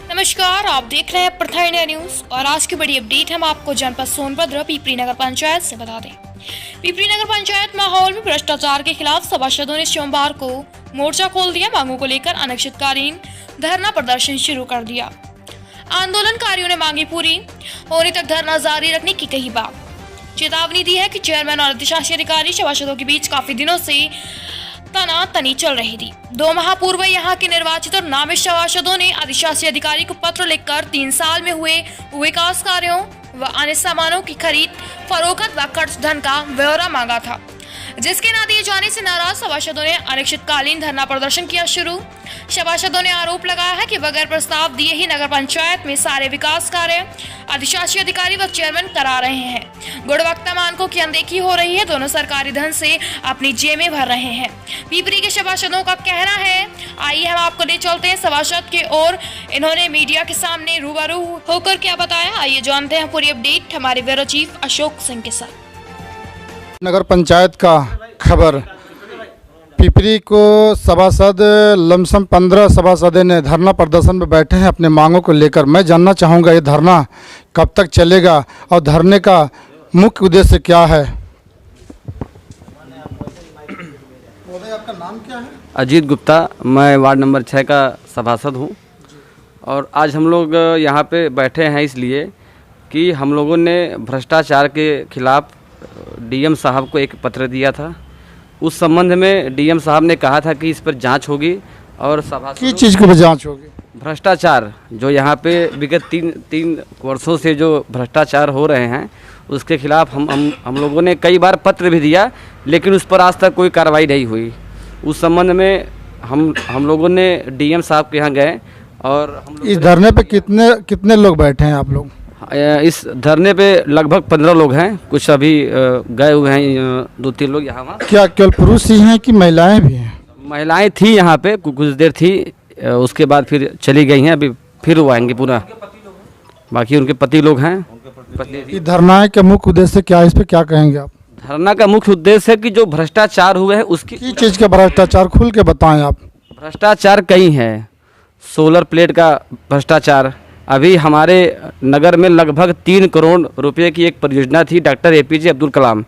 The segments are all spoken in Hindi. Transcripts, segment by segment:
नमस्कार, आप देख रहे हैं प्रथा इंडिया न्यूज और आज की बड़ी अपडेट हम आपको जनपद सोनभद्र पिपरी नगर पंचायत से बता दें। पिपरी नगर पंचायत माहौल में भ्रष्टाचार के खिलाफ सभासदों ने सोमवार को मोर्चा खोल दिया। मांगों को लेकर अनिश्चितकालीन धरना प्रदर्शन शुरू कर दिया। आंदोलनकारियों ने मांगी पूरी होने तक धरना जारी रखने की कही बात। चेतावनी दी है कि चेयरमैन और अधिशासी अधिकारी सभासदों के बीच काफी दिनों से तनातनी चल रही थी। 2 माह पूर्व यहाँ के निर्वाचित और नामित सभासदों ने अधिशासी अधिकारी को पत्र लिखकर 3 साल में हुए विकास कार्यों व अन्य सामानों की खरीद फरोख्त व कर्ज धन का ब्यौरा मांगा था, जिसके न दिए जाने से नाराज सभासदों ने अनिश्चितकालीन धरना प्रदर्शन किया शुरू। सभासदों ने आरोप लगाया है कि बगैर प्रस्ताव दिए ही नगर पंचायत में सारे विकास कार्य अधिशासी अधिकारी व चेयरमैन करा रहे हैं। गुणवत्ता मानकों की अनदेखी हो रही है। दोनों सरकारी धन से अपनी जेबें भर रहे हैं। पिपरी के सभासदों का कहना है। आइए हम आपको ले चलते हैं सभासद के और इन्होंने मीडिया के सामने रूबरू होकर क्या बताया, आइए जानते हैं पूरी अपडेट हमारे ब्यूरो चीफ अशोक सिंह के साथ। नगर पंचायत का खबर। पिपरी को सभासद लमसम 15 सभासद ने धरना प्रदर्शन में बैठे हैं अपने मांगों को लेकर। मैं जानना चाहूँगा ये धरना कब तक चलेगा और धरने का मुख्य उद्देश्य क्या है। आपका नाम क्या है? अजीत गुप्ता, मैं वार्ड नंबर 6 का सभासद हूँ। और आज हम लोग यहाँ पे बैठे हैं इसलिए कि हम लोगों ने भ्रष्टाचार के खिलाफ डीएम साहब को एक पत्र दिया था। उस संबंध में डीएम साहब ने कहा था कि इस पर जांच होगी और सभासदों किस चीज़ की जांच होगी? भ्रष्टाचार जो यहाँ पे विगत तीन वर्षों से जो भ्रष्टाचार हो रहे हैं उसके खिलाफ हम लोगों ने कई बार पत्र भी दिया, लेकिन उस पर आज तक कोई कार्रवाई नहीं हुई। उस संबंध में हम लोगों ने डीएम साहब के यहाँ गए और इस धरने पे कितने लोग बैठे हैं आप लोग? इस धरने पे लगभग 15 लोग हैं। कुछ अभी गए हुए हैं 2-3 लोग यहाँ वहाँ। क्या केवल पुरुष ही हैं कि महिलाएं भी हैं? महिलाएं थी यहाँ पे कुछ देर थी, उसके बाद फिर चली गई हैं। अभी फिर वो आएंगे पूरा, बाकी उनके पति लोग हैं। इस धरना के मुख्य उद्देश्य क्या है, इस पर क्या कहेंगे आप? धरना का मुख्य उद्देश्य है कि जो भ्रष्टाचार हुए हैं उसकी किस चीज़ का भ्रष्टाचार खुल के बताएं आप। भ्रष्टाचार कई हैं। सोलर प्लेट का भ्रष्टाचार, अभी हमारे नगर में लगभग 3 करोड़ रुपए की एक परियोजना थी डॉक्टर APJ अब्दुल कलाम।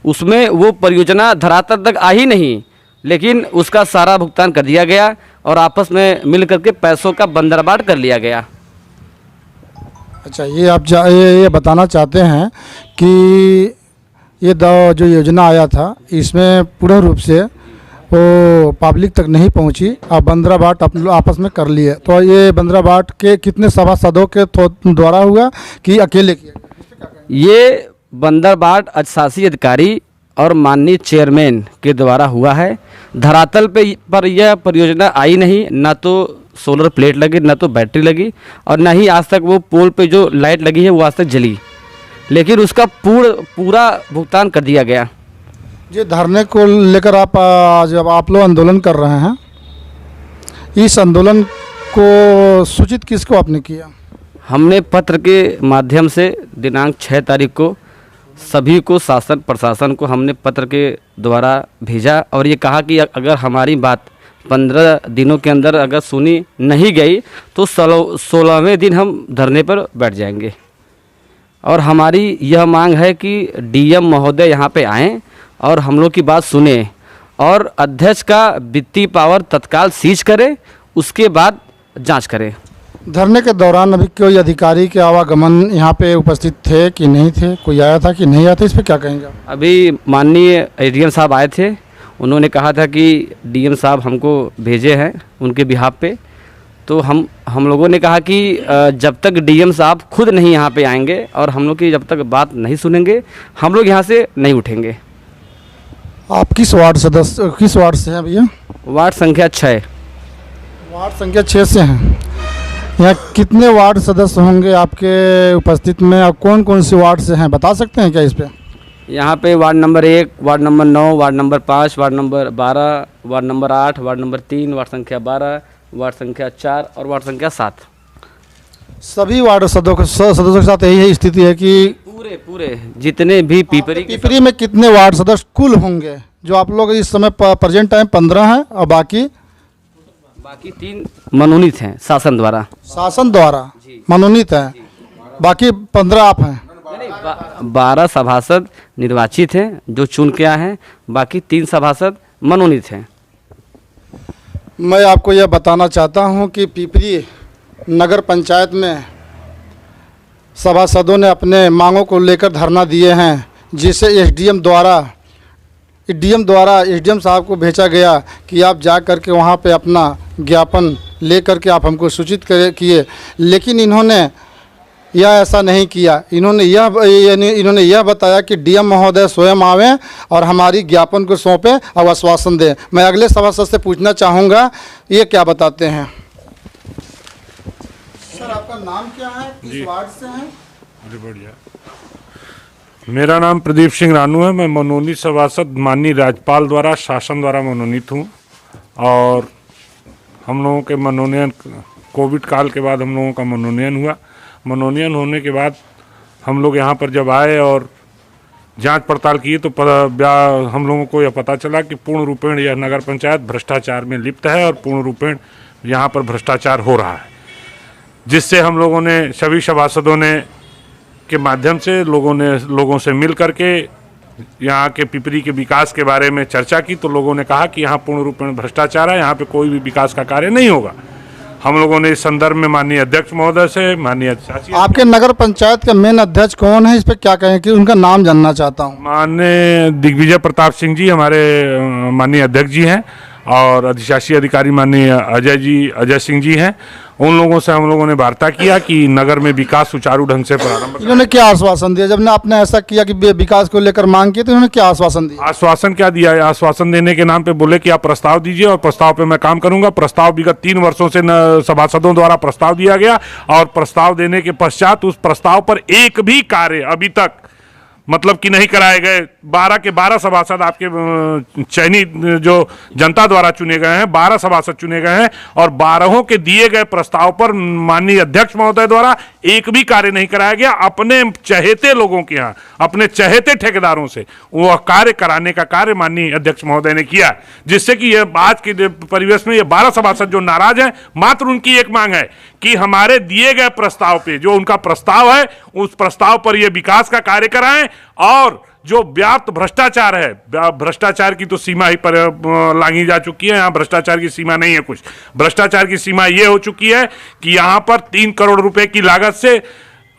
उसमें वो परियोजना धरातल तक आई नहीं, लेकिन उसका सारा भुगतान कर दिया गया और आपस में मिल करके पैसों का बंदरबाट कर लिया गया। अच्छा, ये आप ये बताना चाहते हैं कि ये जो योजना आया था इसमें पूर्ण रूप से वो पब्लिक तक नहीं पहुंची और बंदराबाट आपस में कर लिए। तो ये बंदराबाट के कितने सभासदों के द्वारा हुआ कि अकेले किया? ये बंदरबाट अधिशासी अधिकारी और माननीय चेयरमैन के द्वारा हुआ है। धरातल पर यह परियोजना आई नहीं, ना तो सोलर प्लेट लगी, ना तो बैटरी लगी और ना ही आज तक वो पोल पे जो लाइट लगी है वो आज तक जली, लेकिन उसका पूरा भुगतान कर दिया गया। ये धरने को लेकर जब आप लोग आंदोलन कर रहे हैं, इस आंदोलन को सूचित किसको आपने किया? हमने पत्र के माध्यम से दिनांक 6 तारीख को सभी को शासन प्रशासन को हमने पत्र के द्वारा भेजा और ये कहा कि अगर हमारी बात 15 दिनों के अंदर अगर सुनी नहीं गई तो 16वें दिन हम धरने पर बैठ जाएंगे। और हमारी यह मांग है कि डीएम महोदय यहाँ पे आएँ और हम लोग की बात सुने और अध्यक्ष का वित्तीय पावर तत्काल सीज करे, उसके बाद जांच करें। धरने के दौरान अभी कोई अधिकारी के आवागमन यहाँ पे उपस्थित थे कि नहीं थे? कोई आया था कि नहीं आया था, इस पर क्या कहेंगे आप? अभी माननीय डीएम साहब आए थे, उन्होंने कहा था कि डीएम साहब हमको भेजे हैं उनके बिहाफ पे। तो हम लोगों ने कहा कि जब तक डीएम साहब खुद नहीं यहाँ पे आएंगे और हम लोग की जब तक बात नहीं सुनेंगे हम लोग यहाँ से नहीं उठेंगे। आप किस वार्ड से हैं भैया? वार्ड संख्या 6। वार्ड संख्या 6 से हैं। यहाँ कितने वार्ड सदस्य होंगे आपके उपस्थित में और कौन कौन से वार्ड से हैं, बता सकते हैं क्या इस पे? यहाँ पे ward number 1, ward number 9, ward number 5, ward number 12, ward number 8, ward number 3, ward संख्या 12, वार्ड संख्या 4 और वार्ड संख्या 7। सभी वार्ड सदस्यों के साथ यही स्थिति है कि पूरे जितने भी पिपरी में कितने वार्ड सदस्य कुल होंगे? जो आप लोग इस समय प्रेजेंट टाइम 15 हैं और बाकी बाकी 3 मनोनीत हैं शासन द्वारा। शासन द्वारा मनोनीत है, बाकी 15 आप हैं। 12 सभासद निर्वाचित हैं जो चुन के आए हैं, बाकी 3 सभासद मनोनीत हैं। मैं आपको यह बताना चाहता हूं कि पिपरी नगर पंचायत में सभासदों ने अपने मांगों को लेकर धरना दिए हैं, जिसे एसडीएम साहब को भेजा गया कि आप जा कर के वहाँ पे अपना ज्ञापन ले करके आप हमको सूचित किए, लेकिन इन्होंने यह ऐसा नहीं किया। इन्होंने यह बताया कि डीएम महोदय स्वयं आवें और हमारी ज्ञापन को सौंपें और आश्वासन दें। मैं अगले सभासद से पूछना चाहूँगा, ये क्या बताते हैं? सर, आपका नाम क्या है, किस वार्ड से हैं? अरे बढ़िया, मेरा नाम प्रदीप सिंह रानू है। मैं मनोनीत सभासद माननीय राज्यपाल द्वारा शासन द्वारा मनोनीत हूँ। और हम लोगों के मनोनयन कोविड काल के बाद हम लोगों का मनोनयन हुआ। मनोनयन होने के बाद हम लोग यहाँ पर जब आए और जांच पड़ताल किए तो हम लोगों को यह पता चला कि पूर्ण रूपेण यह नगर पंचायत भ्रष्टाचार में लिप्त है और पूर्ण रूपेण यहाँ पर भ्रष्टाचार हो रहा है, जिससे हम लोगों ने सभी सभासदों ने के माध्यम से लोगों से मिल करके यहाँ के पिपरी के विकास के बारे में चर्चा की। तो लोगों ने कहा कि यहाँ पूर्ण रूपेण भ्रष्टाचार है, यहाँ पे कोई भी विकास का कार्य नहीं होगा। हम लोगों ने इस संदर्भ में माननीय अध्यक्ष महोदय से, माननीय आपके नगर पंचायत का मेन अध्यक्ष कौन है, इस पर क्या कहें कि उनका नाम जानना चाहता हूँ। माननीय दिग्विजय प्रताप सिंह जी हमारे माननीय अध्यक्ष जी हैं और अधिशासी अधिकारी माननीय अजय सिंह जी हैं। उन लोगों से हम लोगों ने वार्ता किया कि नगर में विकास सुचारू ढंग से प्रारंभ। इन्होंने क्या आश्वासन दिया जब आपने ऐसा किया कि विकास को लेकर मांग की, तो इन्होंने क्या आश्वासन दिया? आश्वासन क्या दिया है? आश्वासन देने के नाम पे बोले कि आप प्रस्ताव दीजिए और प्रस्ताव पे मैं काम करूंगा। प्रस्ताव विगत 3 वर्षों से सभासदों द्वारा प्रस्ताव दिया गया और प्रस्ताव देने के पश्चात उस प्रस्ताव पर एक भी कार्य अभी तक मतलब कि नहीं कराए गए। 12 के 12 सभासद आपके चयनित जो जनता द्वारा चुने गए हैं, 12 सभासद चुने गए हैं और 12 के दिए गए प्रस्ताव पर माननीय अध्यक्ष महोदय द्वारा एक भी कार्य नहीं कराया गया। अपने चहेते लोगों के यहाँ, अपने चहेते ठेकेदारों से वह कार्य कराने का कार्य माननीय अध्यक्ष महोदय ने किया, जिससे कि यह आज के परिवेश में ये 12 सभासद जो नाराज हैं, मात्र उनकी एक मांग है कि हमारे दिए गए प्रस्ताव पे, जो उनका प्रस्ताव है, उस प्रस्ताव पर यह विकास का कार्य कराएं और जो व्याप्त भ्रष्टाचार है, भ्रष्टाचार की तो सीमा ही पर लांघी जा चुकी है। यहाँ भ्रष्टाचार की सीमा नहीं है कुछ। भ्रष्टाचार की सीमा ये हो चुकी है कि यहाँ पर 3 करोड़ रुपए की लागत से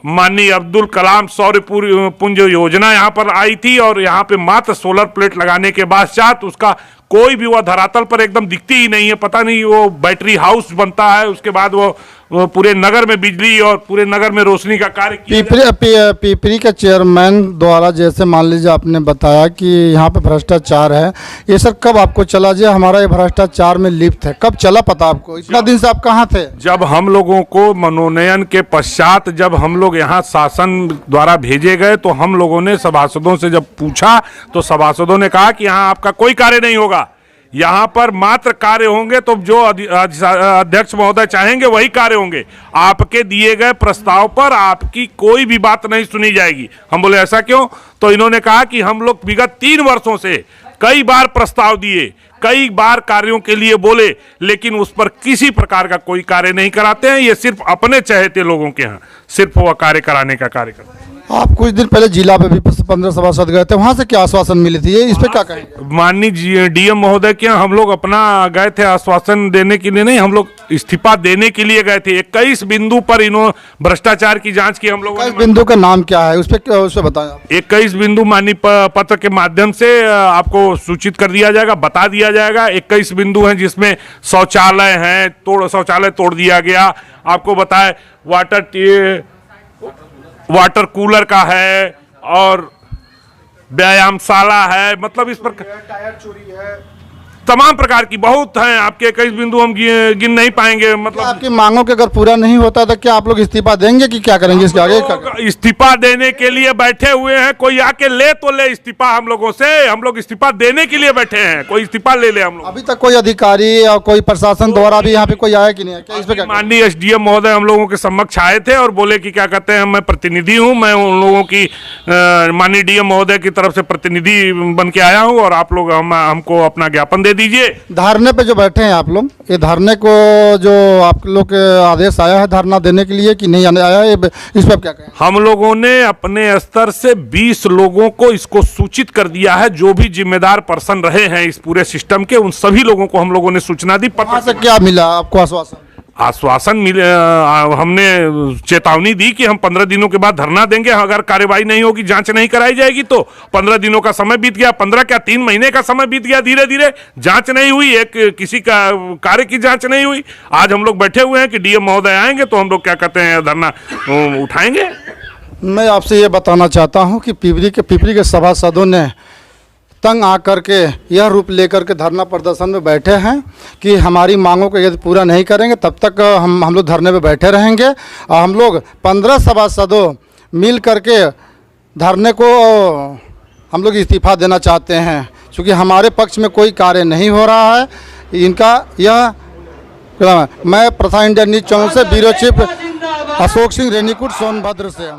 माननीय अब्दुल कलाम सौर पुंज योजना यहाँ पर आई थी और यहाँ पे मात्र सोलर प्लेट लगाने के पश्चात उसका कोई भी वह धरातल पर एकदम दिखती ही नहीं है। पता नहीं वो बैटरी हाउस बनता है, उसके बाद वो पूरे नगर में बिजली और पूरे नगर में रोशनी का कार्य किया। पिपरी के चेयरमैन द्वारा जैसे मान लीजिए आपने बताया कि यहाँ पे भ्रष्टाचार है, ये सर कब आपको चला जो हमारा ये भ्रष्टाचार में लिप्त है, कब चला पता आपको? इतना दिन से आप कहाँ थे? जब हम लोगों को मनोनयन के पश्चात जब हम लोग यहाँ शासन द्वारा भेजे गए तो हम लोगों ने सभासदों से जब पूछा तो सभासदों ने कहा कि यहाँ आपका कोई कार्य नहीं होगा, यहाँ पर मात्र कार्य होंगे तो जो अध्यक्ष महोदय चाहेंगे वही कार्य होंगे। आपके दिए गए प्रस्ताव पर आपकी कोई भी बात नहीं सुनी जाएगी। हम बोले ऐसा क्यों? तो इन्होंने कहा कि हम लोग विगत 3 वर्षों से कई बार प्रस्ताव दिए, कई बार कार्यों के लिए बोले, लेकिन उस पर किसी प्रकार का कोई कार्य नहीं कराते हैं। ये सिर्फ अपने चहेते लोगों के यहाँ सिर्फ वह कार्य कराने का कार्य करते हैं। आप कुछ दिन पहले जिला पे भी 15 सभासद गए थे, वहाँ से क्या आश्वासन मिली थी, इस पे क्या कहेंगे? माननीय डीएम महोदय के हम लोग अपना गए थे आश्वासन देने के लिए नहीं, हम लोग इस्तीफा देने के लिए गए थे। 21 बिंदु पर इन्होंने भ्रष्टाचार की जांच की। हम लोग 21 बिंदु का नाम क्या है, उस पे बताएं। 21 बिंदु माननीय पत्र के माध्यम से आपको सूचित कर दिया जाएगा, बता दिया जाएगा। 21 बिंदु हैं जिसमें शौचालय हैं, शौचालय तोड़ दिया गया। आपको बताए वाटर कूलर का है और व्यायामशाला है, मतलब इस पर टायर चोरी है, तमाम प्रकार की बहुत हैं। आपके 21 बिंदु हम गिन नहीं पाएंगे। मतलब आपकी मांगों के अगर पूरा नहीं होता तो क्या आप लोग इस्तीफा देंगे कि क्या करेंगे इसके आगे? इस्तीफा देने के लिए बैठे हुए हैं, कोई आके ले तो ले इस्तीफा हम लोगों से। हम लोग इस्तीफा देने के लिए बैठे हैं, कोई इस्तीफा ले ले हम लोग। अभी तक कोई अधिकारी या कोई प्रशासन द्वारा भी यहाँ पे कोई आया कि नहीं? क्या इस पे माननीय एसडीएम महोदय हम लोगों के समक्ष आए थे और बोले कि क्या कहते हैं, मैं प्रतिनिधि हूँ, मैं उन लोगों की माननीय डीएम महोदय की तरफ से प्रतिनिधि बन के आया हूँ और आप लोग हमको अपना ज्ञापन दे दीजिए। धरने पे जो बैठे हैं आप लोग, ये धरने को जो आप लोग के आदेश आया है धरना देने के लिए कि नहीं आया है, इस पर क्या कहें? हम लोगों ने अपने स्तर से 20 लोगों को इसको सूचित कर दिया है। जो भी जिम्मेदार पर्सन रहे हैं इस पूरे सिस्टम के, उन सभी लोगों को हम लोगों ने सूचना दी। वहाँ से क्या मिला आपको आश्वासन? आश्वासन मिले, हमने चेतावनी दी कि हम 15 दिनों के बाद धरना देंगे। अगर कार्रवाई नहीं होगी, जांच नहीं कराई जाएगी तो 15 दिनों का समय बीत गया, 15 क्या 3 महीने का समय बीत गया। धीरे धीरे जांच नहीं हुई, एक किसी का कार्य की जांच नहीं हुई। आज हम लोग बैठे हुए हैं कि डीएम महोदय आएंगे तो हम लोग क्या कहते हैं धरना उठाएंगे। मैं आपसे ये बताना चाहता हूँ कि पिपरी के सभासदों ने तंग आकर के यह रूप लेकर के धरना प्रदर्शन में बैठे हैं कि हमारी मांगों को यदि पूरा नहीं करेंगे तब तक हम लोग धरने में बैठे रहेंगे। और हम लोग 15 सभासदों मिल करके धरने को हम लोग इस्तीफा देना चाहते हैं, क्योंकि हमारे पक्ष में कोई कार्य नहीं हो रहा है। इनका यह मैं प्रथा इंडिया न्यूज़ चैनल से ब्यूरो चीफ अशोक सिंह रेनीकुट सोनभद्र से।